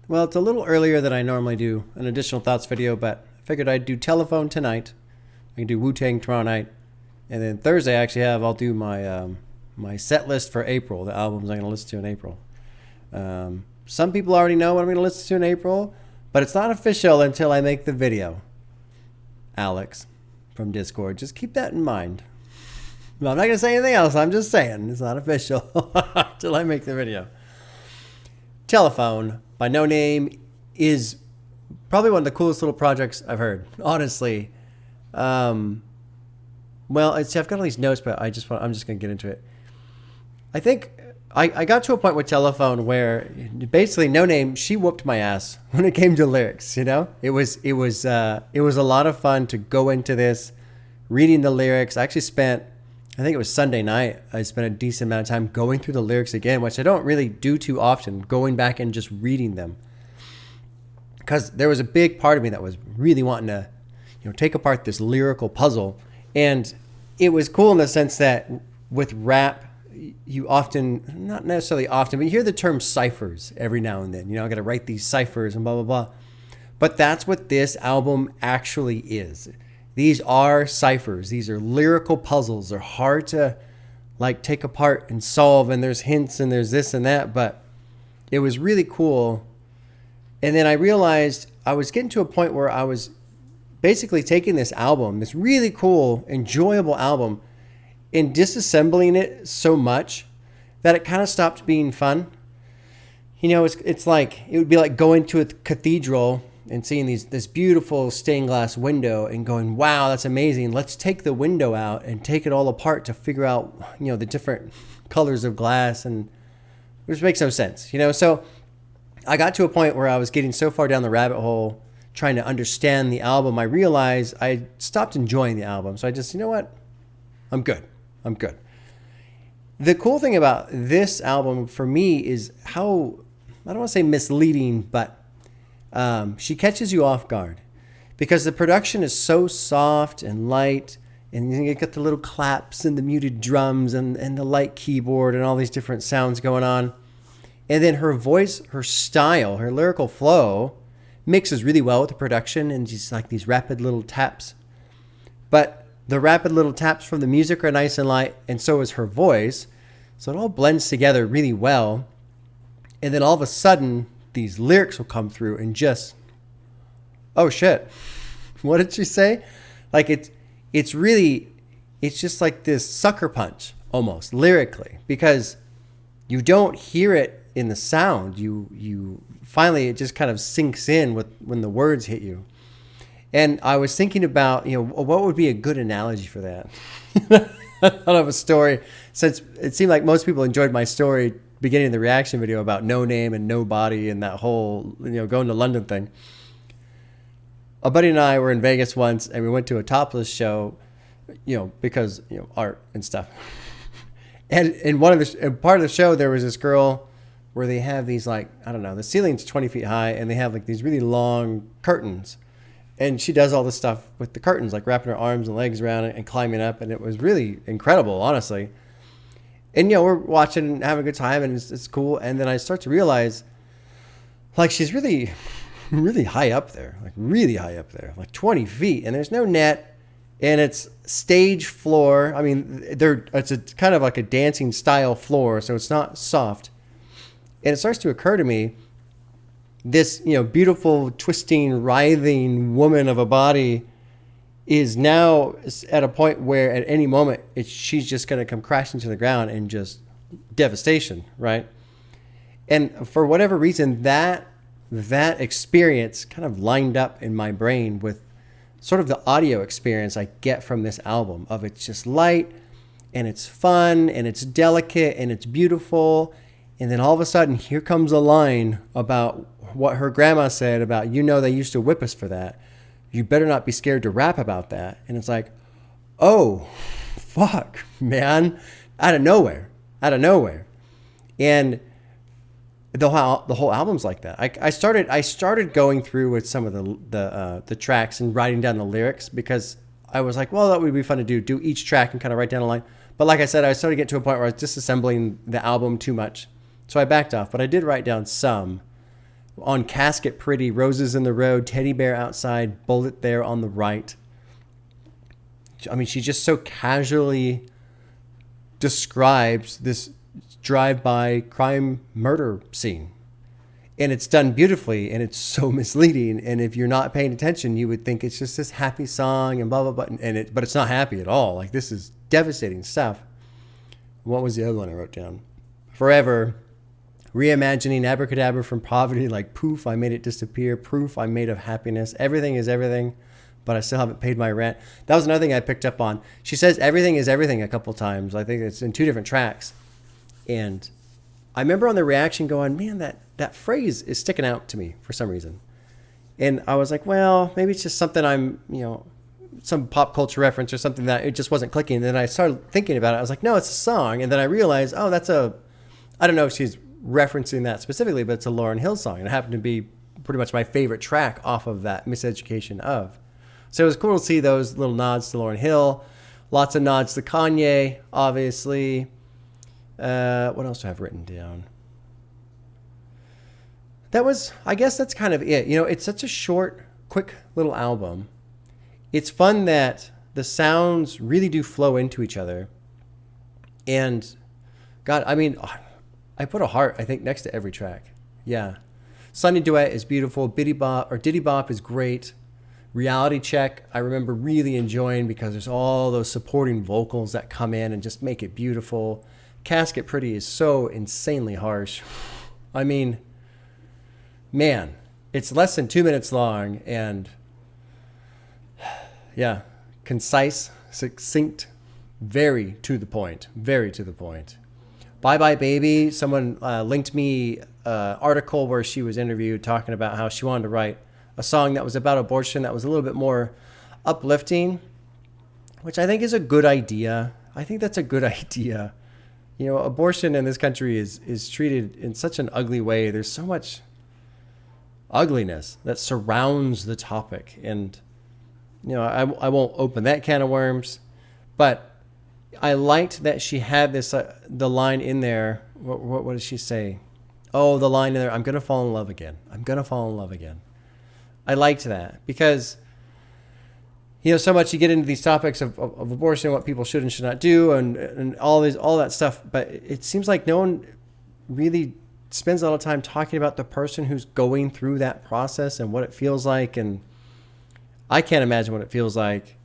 Well, it's a little earlier than I normally do an additional thoughts video, but I figured I'd do Telefone tonight. I can do Wu-Tang tomorrow night, and then Thursday I'll do my my set list for April, the albums I'm going to listen to in April. Some people already know what I'm going to listen to in April, but it's not official until I make the video. Alex from Discord, just keep that in mind. Well, I'm not going to say anything else. I'm just saying it's not official until I make the video. Telefone by NoName is probably one of the coolest little projects I've heard, honestly. Well, I've got all these notes, but I'm just going to get into it. I think I got to a point with Telefone where basically NoName, she whooped my ass when it came to lyrics. You know, it was a lot of fun to go into this, reading the lyrics. I actually spent, I think it was Sunday night, I spent a decent amount of time going through the lyrics again, which I don't really do too often, going back and just reading them. Because there was a big part of me that was really wanting to, take apart this lyrical puzzle. And it was cool in the sense that with rap, you often, not necessarily often, but you hear the term ciphers every now and then. I got to write these ciphers and blah, blah, blah. But that's what this album actually is. These are ciphers. These are lyrical puzzles. They're hard to take apart and solve, and there's hints and there's this and that, but it was really cool. And then I realized I was getting to a point where I was basically taking this album, this really cool, enjoyable album, and disassembling it so much that it kind of stopped being fun. It's like, it would be like going to a cathedral and seeing this beautiful stained glass window and going, wow, that's amazing. Let's take the window out and take it all apart to figure out, the different colors of glass, and which makes no sense, So I got to a point where I was getting so far down the rabbit hole trying to understand the album, I realized I stopped enjoying the album. So I just, what? I'm good. The cool thing about this album for me is how, I don't want to say misleading, but she catches you off guard because the production is so soft and light, and you get the little claps and the muted drums and the light keyboard and all these different sounds going on. And then her voice, her style, her lyrical flow mixes really well with the production and just like these rapid little taps. But the rapid little taps from the music are nice and light, and so is her voice. So it all blends together really well. And then all of a sudden, these lyrics will come through and just, oh shit, what did she say? Like it's just like this sucker punch almost lyrically, because you don't hear it in the sound. You finally, it just kind of sinks in when the words hit you. And I was thinking about, what would be a good analogy for that? I thought of a story, since it seemed like most people enjoyed my story beginning of the reaction video about NoName and Nobody and that whole, going to London thing. A buddy and I were in Vegas once, and we went to a topless show, because, art and stuff. And in part of the show, there was this girl where they have these, the ceiling's 20 feet high, and they have these really long curtains. And she does all this stuff with the curtains, like wrapping her arms and legs around it and climbing up. And it was really incredible, honestly. And, we're watching and having a good time, and it's cool. And then I start to realize, she's really, really high up there, like 20 feet. And there's no net, and it's stage floor. I mean, it's a kind of like a dancing style floor, so it's not soft. And it starts to occur to me, this, beautiful, twisting, writhing woman of a body is now at a point where at any moment she's just going to come crashing to the ground and just devastation, right? And for whatever reason, that experience kind of lined up in my brain with sort of the audio experience I get from this album, of it's just light and it's fun and it's delicate and it's beautiful. And then all of a sudden, here comes a line about what her grandma said about, they used to whip us for that. You better not be scared to rap about that. And it's like, oh, fuck, man, out of nowhere. And the whole album's like that. I started going through with some of the tracks and writing down the lyrics, because I was like, well, that would be fun to do each track and kind of write down a line. But like I said, I started to get to a point where I was disassembling the album too much. So I backed off, but I did write down some. on Casket Pretty, Roses in the Road, Teddy Bear Outside, Bullet There on the Right. I mean, she just so casually describes this drive-by crime murder scene. And it's done beautifully, and it's so misleading. And if you're not paying attention, you would think it's just this happy song and blah, blah, blah. But it's not happy at all. Like, this is devastating stuff. What was the other one I wrote down? Forever. Reimagining abracadabra from poverty, like poof, I made it disappear. Proof I'm made of happiness. Everything is everything, but I still haven't paid my rent. That was another thing I picked up on. She says everything is everything a couple times. I think it's in 2 different tracks. And I remember on the reaction going, man, that phrase is sticking out to me for some reason. And I was like, well, maybe it's just something I'm, some pop culture reference or something that it just wasn't clicking. And then I started thinking about it. I was like, no, it's a song. And then I realized, oh, I don't know if she's referencing that specifically, but it's a Lauryn Hill song. And it happened to be pretty much my favorite track off of that Miseducation of. So it was cool to see those little nods to Lauryn Hill. Lots of nods to Kanye, obviously. What else do I have written down? I guess that's kind of it. It's such a short, quick little album. It's fun that the sounds really do flow into each other. And God, I mean, I put a heart, I think, next to every track. Yeah. Sunny Duet is beautiful. Diddy Bop is great. Reality Check, I remember really enjoying because there's all those supporting vocals that come in and just make it beautiful. Casket Pretty is so insanely harsh. I mean, man, it's less than 2 minutes long and yeah, concise, succinct, very to the point. Bye Bye Baby, someone linked me an article where she was interviewed talking about how she wanted to write a song that was about abortion that was a little bit more uplifting, which I think is a good idea. I think that's a good idea. Abortion in this country is treated in such an ugly way. There's so much ugliness that surrounds the topic. And, I won't open that can of worms, but I liked that she had this, the line in there. What does she say? Oh, the line in there, I'm going to fall in love again. I'm going to fall in love again. I liked that because, so much you get into these topics of abortion, what people should and should not do, and all that stuff. But it seems like no one really spends a lot of time talking about the person who's going through that process and what it feels like. And I can't imagine what it feels like.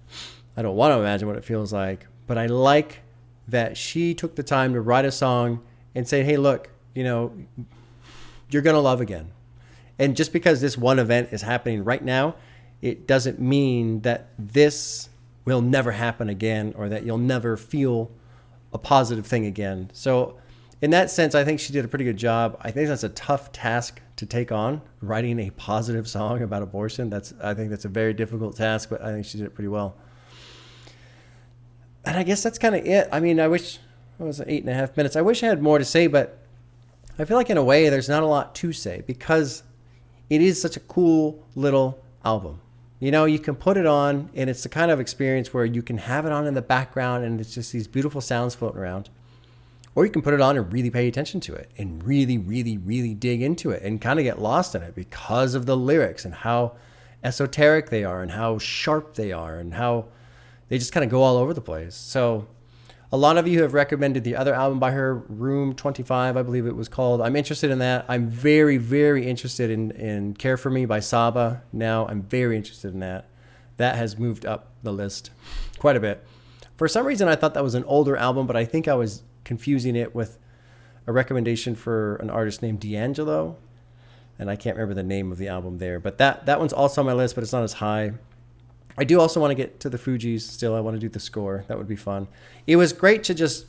I don't want to imagine what it feels like. But I like that she took the time to write a song and say, hey, look, you're going to love again. And just because this one event is happening right now, it doesn't mean that this will never happen again or that you'll never feel a positive thing again. So in that sense, I think she did a pretty good job. I think that's a tough task to take on, writing a positive song about abortion. I think that's a very difficult task, but I think she did it pretty well. And I guess that's kind of it. I mean, I wish it was 8.5 minutes. I wish I had more to say, but I feel like in a way there's not a lot to say because it is such a cool little album. You can put it on and it's the kind of experience where you can have it on in the background and it's just these beautiful sounds floating around. Or you can put it on and really pay attention to it and really, really, really dig into it and kind of get lost in it because of the lyrics and how esoteric they are and how sharp they are and how they just kind of go all over the place. So a lot of you have recommended the other album by her, Room 25, I believe it was called. I'm interested in that. I'm very, very interested in Care For Me by Saba now. I'm very interested in that. That has moved up the list quite a bit. For some reason, I thought that was an older album, but I think I was confusing it with a recommendation for an artist named D'Angelo. And I can't remember the name of the album there. But that one's also on my list, but it's not as high. I do also want to get to the Fugees still. I want to do the score. That would be fun. It was great to just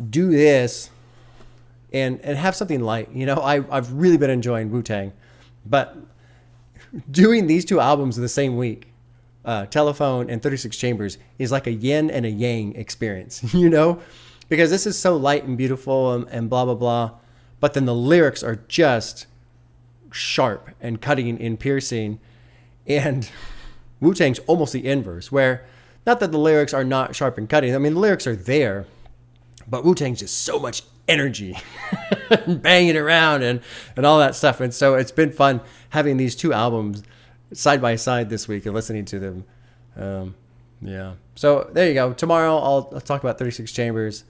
do this and have something light. I've really been enjoying Wu-Tang. But doing these 2 albums in the same week, Telefone and 36 Chambers, is like a yin and a yang experience, Because this is so light and beautiful and blah, blah, blah. But then the lyrics are just sharp and cutting and piercing. And Wu-Tang's almost the inverse, where not that the lyrics are not sharp and cutting. I mean, the lyrics are there, but Wu-Tang's just so much energy. banging around and all that stuff. And so it's been fun having these two albums side by side this week and listening to them. Yeah. So there you go. Tomorrow I'll talk about 36 Chambers.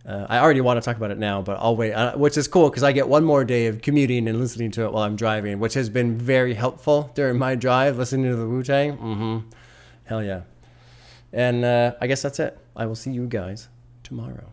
I already want to talk about it now, but I'll wait, which is cool because I get one more day of commuting and listening to it while I'm driving, which has been very helpful during my drive, listening to the Wu-Tang. Hell yeah. And I guess that's it. I will see you guys tomorrow.